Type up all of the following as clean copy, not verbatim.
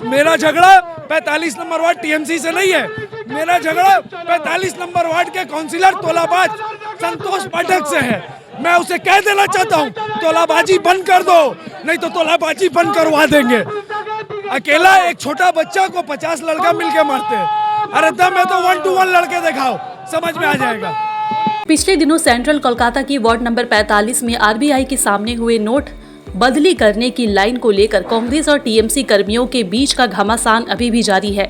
मेरा झगड़ा 45 number ward TMC से नहीं है, मेरा झगड़ा 45 नंबर वार्ड के काउंसिलर तोलाबाज संतोष पाठक से है। मैं उसे कह देना चाहता हूँ, तोलाबाजी बंद कर दो, नहीं तो तोलाबाजी बंद करवा देंगे। अकेला एक छोटा बच्चा को 50 लड़का मिलके मारते हैं। अरे दम है तो 1 to 1 लड़के दिखाओ, समझ में आ जाएगा। पिछले दिनों सेंट्रल कोलकाता की वार्ड नंबर 45 में आरबीआई के सामने हुए नोट बदली करने की लाइन को लेकर कांग्रेस और टीएमसी कर्मियों के बीच का घमासान अभी भी जारी है।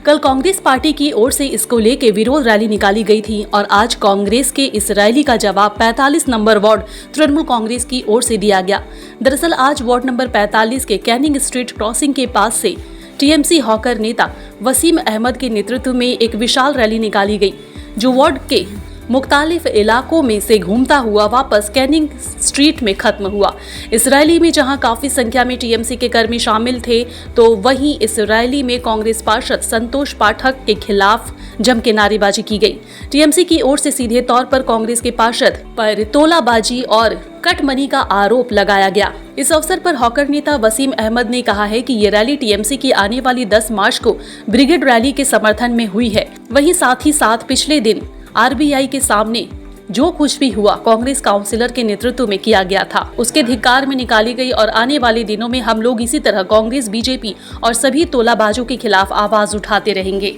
कल कांग्रेस पार्टी की ओर से इसको लेकर विरोध रैली निकाली गई थी और आज कांग्रेस के इस रैली का जवाब 45 नंबर वार्ड तृणमूल कांग्रेस की ओर से दिया गया। दरअसल आज वार्ड नंबर 45 के कैनिंग स्ट्रीट क्रॉसिंग के पास से टीएमसी हॉकर नेता वसीम अहमद के नेतृत्व में एक विशाल रैली निकाली गई, जो वार्ड के मुख्तालिफ इलाकों में से घूमता हुआ वापस कैनिंग स्ट्रीट में खत्म हुआ। इस रैली में जहां काफी संख्या में टीएमसी के कर्मी शामिल थे, तो वहीं इस रैली में कांग्रेस पार्षद संतोष पाठक के खिलाफ जम के नारेबाजी की गई। टीएमसी की ओर से सीधे तौर पर कांग्रेस के पार्षद पर तोलाबाजी और कटमनी का आरोप लगाया गया। इस अवसर पर हॉकर नेता वसीम अहमद ने कहा है कि ये रैली टीएमसी की आने वाली 10 मार्च को ब्रिगेड रैली के समर्थन में हुई है। वहीं साथ ही साथ पिछले दिन आरबीआई के सामने जो कुछ भी हुआ कांग्रेस काउंसिलर के नेतृत्व में किया गया था, उसके धिक्कार में निकाली गई और आने वाले दिनों में हम लोग इसी तरह कांग्रेस, बीजेपी और सभी तोलाबाजों के खिलाफ आवाज उठाते रहेंगे।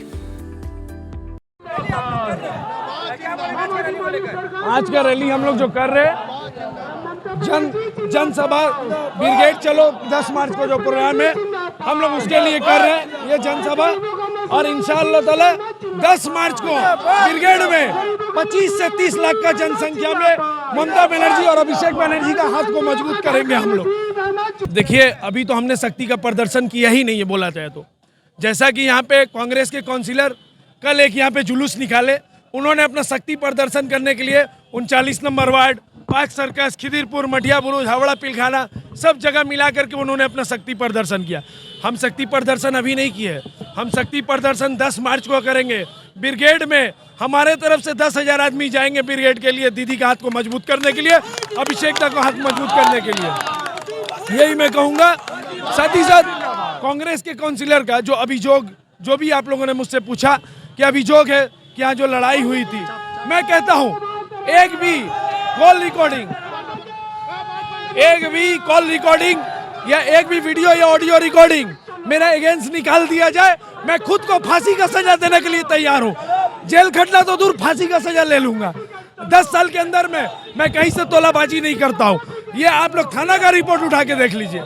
आज का रैली हम लोग जो कर रहे हैं, जनसभा ब्रिगेड चलो 10 मार्च को जो प्रोग्राम है हम लोग उसके लिए कर रहे हैं ये जनसभा, और इंशाअल्लाह ताला 10 मार्च को ब्रिगेड में 25 से 30 लाख का जनसंख्या में ममता बनर्जी और अभिषेक बनर्जी का हाथ को मजबूत करेंगे हम लोग। देखिए अभी तो हमने शक्ति का प्रदर्शन किया ही नहीं है, बोला जाए तो। जैसा कि यहाँ पे कांग्रेस के काउंसिलर कल एक यहाँ पे जुलूस निकाले, उन्होंने अपना शक्ति प्रदर्शन करने के लिए 39 नंबर वार्ड, 5 सर्कस, खिदिरपुर, मठिया बुरुज, हावड़ा पिलखाना सब जगह मिला करके उन्होंने अपना शक्ति प्रदर्शन किया। हम शक्ति प्रदर्शन अभी नहीं किए, हम शक्ति प्रदर्शन 10 मार्च को करेंगे। ब्रिगेड में हमारे तरफ से 10,000 आदमी जाएंगे ब्रिगेड के लिए, दीदी का हाथ को मजबूत करने के लिए, अभिषेक का हाथ मजबूत करने के लिए। यही मैं कहूँगा। साथ ही साथ कांग्रेस के काउंसिलर का जो अभियोग, जो भी आप लोगों ने मुझसे पूछा कि अभियोग है कि यहाँ जो लड़ाई हुई थी, मैं कहता हूँ एक भी कॉल रिकॉर्डिंग या एक भी वीडियो या ऑडियो रिकॉर्डिंग मेरा अगेंस्ट निकाल दिया जाए, मैं खुद को फांसी का सजा देने के लिए तैयार हूँ। जेल खटना तो दूर, फांसी का सजा ले लूंगा। 10 साल के अंदर में मैं कहीं से तोलाबाजी नहीं करता हूँ। ये आप लोग थाना का रिपोर्ट उठा के देख लीजिए,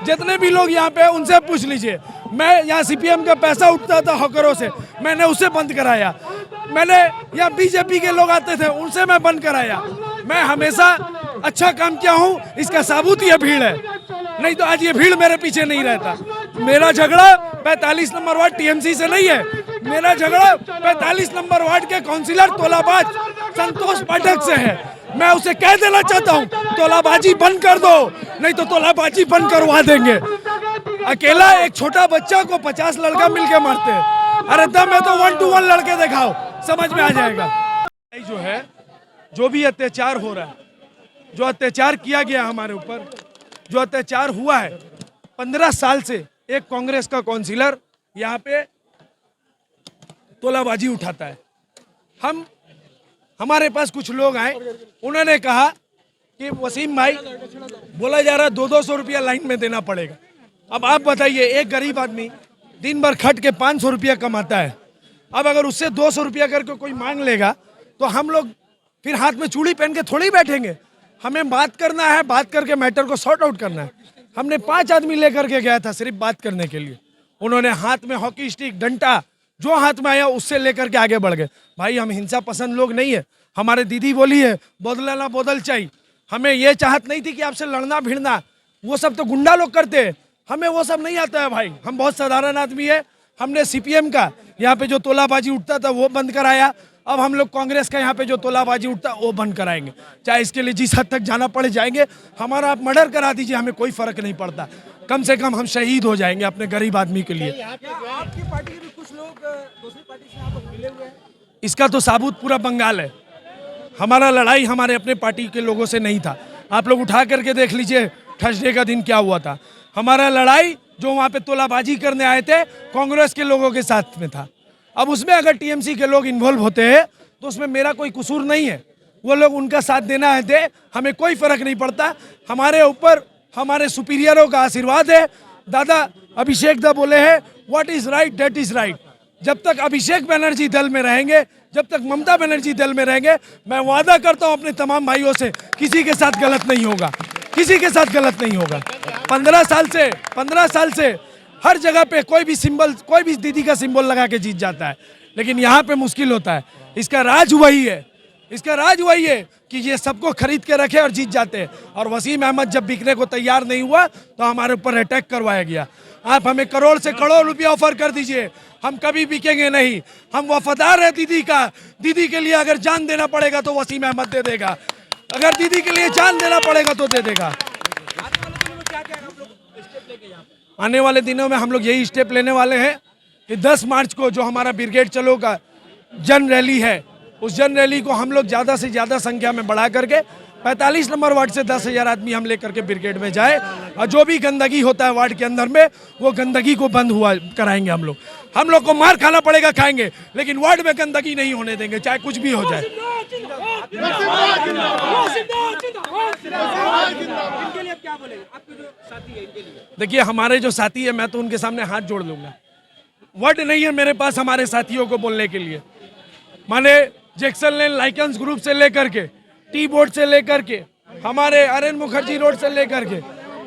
जितने भी लोग यहाँ पे उनसे पूछ लीजिए। मैं यहाँ सीपीएम का पैसा उठता था हॉकरों से, मैंने उसे बंद कराया। मैंने यहाँ बीजेपी के लोग आते थे, उनसे मैं बंद कराया। मैं हमेशा अच्छा काम किया हूँ, इसका साबुत ये भीड़ है, नहीं तो आज ये भीड़ मेरे पीछे नहीं रहता। मेरा झगड़ा 45 नंबर वार्ड टीएमसी से नहीं है, मेरा झगड़ा 45 नंबर वार्ड के काउंसिलर तोलाबाज संतोष पाठक से है। मैं उसे कह देना चाहता हूँ, तोलाबाजी बंद कर दो, नहीं तो तोलाबाजी बंद करवा देंगे। अकेला एक छोटा बच्चा को 50 लड़का मिलके मारते हैं। अरे दम है तो 1 to 1 लड़के दिखाओ, समझ में आ जाएगा। जो है, जो भी अत्याचार हो रहा है, जो अत्याचार किया गया हमारे ऊपर, जो अत्याचार हुआ है, 15 साल से एक कांग्रेस का काउंसिलर यहाँ पे तोलाबाजी उठाता है। हमारे पास कुछ लोग आए, उन्होंने कहा कि वसीम भाई, बोला जा रहा 200 रुपया लाइन में देना पड़ेगा। अब आप बताइए, एक गरीब आदमी दिन भर खट के 500 रुपया कमाता है, अब अगर उससे 200 रुपया करके कोई मांग लेगा तो हम लोग फिर हाथ में चूड़ी पहन के थोड़ी बैठेंगे। हमें बात करना है, बात करके मैटर को सॉर्ट आउट करना है। हमने 5 आदमी लेकर के गया था सिर्फ बात करने के लिए। उन्होंने हाथ में हॉकी स्टिक, डंडा, जो हाथ में आया उससे लेकर के आगे बढ़ गए। भाई हम हिंसा पसंद लोग नहीं है। हमारे दीदी बोली है बदलना बदल चाहिए। हमें ये चाहत नहीं थी कि आपसे लड़ना भिड़ना, वो सब तो गुंडा लोग करते हैं, हमें वो सब नहीं आता है भाई। हम बहुत साधारण आदमी है। हमने सीपीएम का यहाँ पे जो तोलाबाजी उठता था वो बंद कराया। अब हम लोग कांग्रेस का यहाँ पे जो तोलाबाजी उठता है वो बंद कराएंगे, चाहे इसके लिए जिस हद तक जाना पड़े जाएंगे। हमारा आप मर्डर करा दीजिए, हमें कोई फर्क नहीं पड़ता। कम से कम हम शहीद हो जाएंगे अपने गरीब आदमी के लिए। आपकी पार्टी के भी कुछ लोग दूसरी पार्टी से यहाँ पर मिले हुए हैं। इसका तो साबुत पूरा बंगाल है। हमारा लड़ाई हमारे अपने पार्टी के लोगों से नहीं था। आप लोग उठा करके देख लीजिए थर्सडे का दिन क्या हुआ था। हमारा लड़ाई जो वहाँ पे तोलाबाजी करने आए थे कांग्रेस के लोगों के साथ में था। अब उसमें अगर टीएमसी के लोग इन्वॉल्व होते हैं तो उसमें मेरा कोई कसूर नहीं है, वो लोग उनका साथ देना है दे, हमें कोई फर्क नहीं पड़ता। हमारे ऊपर हमारे सुपीरियरों का आशीर्वाद है। दादा अभिषेक दा बोले हैं what is right that is right. जब तक अभिषेक बनर्जी दल में रहेंगे, जब तक ममता बनर्जी दल में रहेंगे, मैं वादा करता हूं अपने तमाम भाइयों से किसी के साथ गलत नहीं होगा, किसी के साथ गलत नहीं होगा। 15 साल से हर जगह पे कोई भी सिंबल, कोई भी दीदी का सिंबल लगा के जीत जाता है, लेकिन यहाँ पे मुश्किल होता है। इसका राज वही है, इसका राज वही है कि ये सबको खरीद के रखे और जीत जाते हैं। और वसीम अहमद जब बिकने को तैयार नहीं हुआ तो हमारे ऊपर अटैक करवाया गया। आप हमें करोड़ से करोड़ रुपया ऑफर कर दीजिए, हम कभी बिकेंगे नहीं। हम वफादार है दीदी का, दीदी के लिए अगर जान देना पड़ेगा तो वसीम अहमद दे देगा, अगर दीदी के लिए जान देना पड़ेगा तो दे देगा। आने वाले दिनों में हम लोग यही स्टेप लेने वाले हैं कि 10 मार्च को जो हमारा ब्रिगेड चलो का जन रैली है, उस जन रैली को हम लोग ज़्यादा से ज़्यादा संख्या में बढ़ा करके 45 नंबर वार्ड से 10,000 आदमी हम लेकर के ब्रिगेड में जाए, और जो भी गंदगी होता है वार्ड के अंदर में वो गंदगी को बंद हुआ कराएंगे। हम लोग को मार खाना पड़ेगा, खाएंगे, लेकिन वार्ड में गंदगी नहीं होने देंगे, चाहे कुछ भी हो जाए। देखिए हमारे जो साथी है, मैं तो उनके सामने हाथ जोड़ लूंगा, वर्ड नहीं है मेरे पास हमारे साथियों को बोलने के लिए। माने जैक्सन लेन लाइकेंस ग्रुप से लेकर के, टी बोर्ड से लेकर के, हमारे आर.एन. मुखर्जी रोड से लेकर के,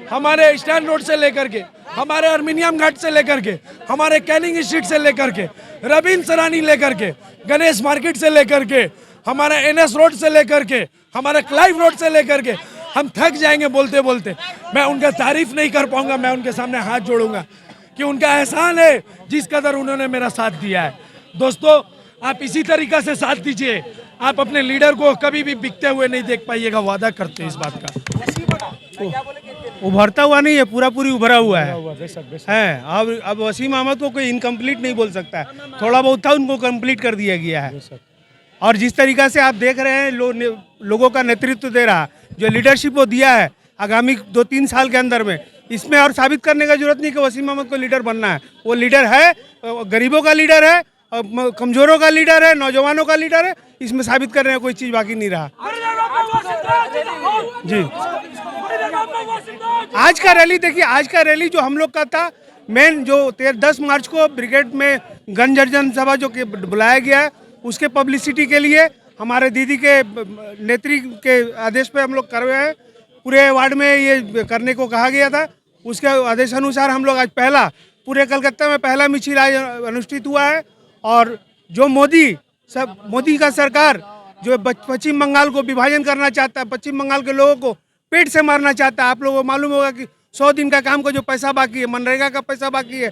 हमारे स्टैंड रोड से लेकर के, हमारे अर्मिनियम घाट से लेकर के, हमारे कैनिंग स्ट्रीट से लेकर के, रवीन सरानी लेकर के, गणेश मार्केट से लेकर के, हमारे एनएस रोड से लेकर के, हमारे क्लाइव रोड से लेकर के, हम थक जाएंगे बोलते बोलते। मैं उनका तारीफ नहीं कर पाऊंगा, मैं उनके सामने हाथ जोड़ूंगा कि उनका एहसान है जिस कदर उन्होंने मेरा साथ दिया है। दोस्तों आप इसी तरीका से साथ दीजिए, आप अपने लीडर को कभी भी बिकते हुए नहीं देख पाइएगा, वादा करते हैं इस बात का। उभरता हुआ नहीं है, पूरा पूरी उभरा हुआ है। अब वसीम अहमद को कोई इनकम्प्लीट नहीं बोल सकता है, थोड़ा बहुत था उनको कंप्लीट कर दिया गया है। और जिस तरीका से आप देख रहे हैं लोगों का नेतृत्व दे रहा, जो लीडरशिप वो दिया है आगामी 2-3 साल के अंदर में, इसमें और साबित करने का जरूरत नहीं कि वसीम अहमद को लीडर बनना है। वो लीडर है, गरीबों का लीडर है, कमजोरों का लीडर है, नौजवानों का लीडर है, इसमें साबित करने का कोई चीज बाकी नहीं रहा। जी आज का रैली देखिए, आज का रैली जो हम लोग का था मेन, जो 10 मार्च को ब्रिगेड में जनजन सभा जो बुलाया गया है, उसके पब्लिसिटी के लिए हमारे दीदी के नेतृत्व के आदेश पे हम लोग कर रहे हैं। पूरे वार्ड में ये करने को कहा गया था, उसके आदेशानुसार हम लोग आज पूरे कलकत्ता में पहला मिছিল आज अनुष्ठित हुआ है। और जो मोदी का सरकार जो पश्चिम बंगाल को विभाजन करना चाहता है, पश्चिम बंगाल के लोगों को पेट से मारना चाहता है। आप लोगों को मालूम होगा कि 100 दिन का काम का जो पैसा बाकी है, मनरेगा का पैसा बाकी है,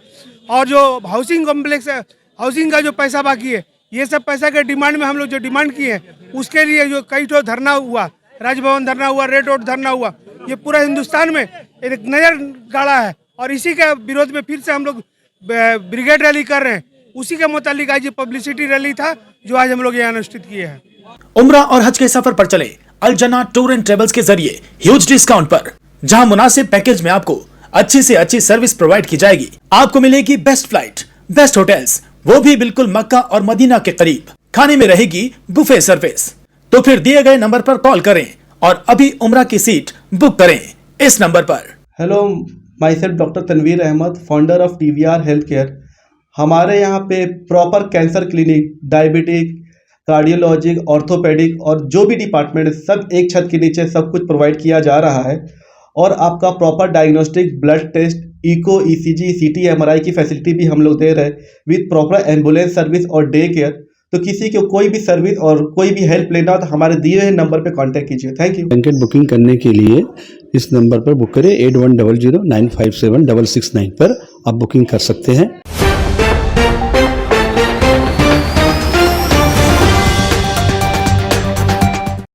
और जो हाउसिंग कॉम्प्लेक्स है, हाउसिंग का जो पैसा बाकी है, ये सब पैसा के डिमांड में हम लोग जो डिमांड किए हैं, उसके लिए जो कई ठो धरना हुआ, राजभवन धरना हुआ, रेड रोड धरना हुआ, ये पूरा हिंदुस्तान में एक नजर गाड़ा है। और इसी के विरोध में फिर से हम लोग ब्रिगेड रैली कर रहे हैं। उसी के मुतालिक आज ये पब्लिसिटी रैली था जो आज हम लोग यहाँ अनुष्ठित किए हैं। उम्रा और हज के सफर पर चले अल जना टूर एंड ट्रेवल्स के जरिए ह्यूज डिस्काउंट पर, जहां मुनासिब पैकेज में आपको अच्छी से अच्छी सर्विस प्रोवाइड की जाएगी। आपको मिलेगी बेस्ट फ्लाइट, बेस्ट होटल्स, वो भी बिल्कुल मक्का और मदीना के करीब। खाने में रहेगी बुफे सर्विस। तो फिर दिए गए नंबर पर कॉल करें और अभी उम्रा की सीट बुक करें इस नंबर पर। Hello, myself doctor Tanvir Ahmad, founder of TVR health care. हमारे यहाँ पे proper cancer clinic, diabetic, cardiologic, orthopedic और जो भी डिपार्टमेंट है सब एक छत के नीचे सब कुछ प्रोवाइड किया जा रहा है। और आपका proper diagnostic, blood test, echo, ECG, CT, MRI की फैसिलिटी भी हम लोग दे रहे हैं विद प्रॉपर एम्बुलेंस सर्विस और डे केयर। तो किसी को कोई भी सर्विस और कोई भी हेल्प लेना हो तो हमारे दिए हुए नंबर पे कांटेक्ट कीजिए। Thank you. ब्लैंकेट बुकिंग करने के लिए इस नंबर पर बुक करें 8100 957 669 पर आप बुकिंग कर सकते हैं।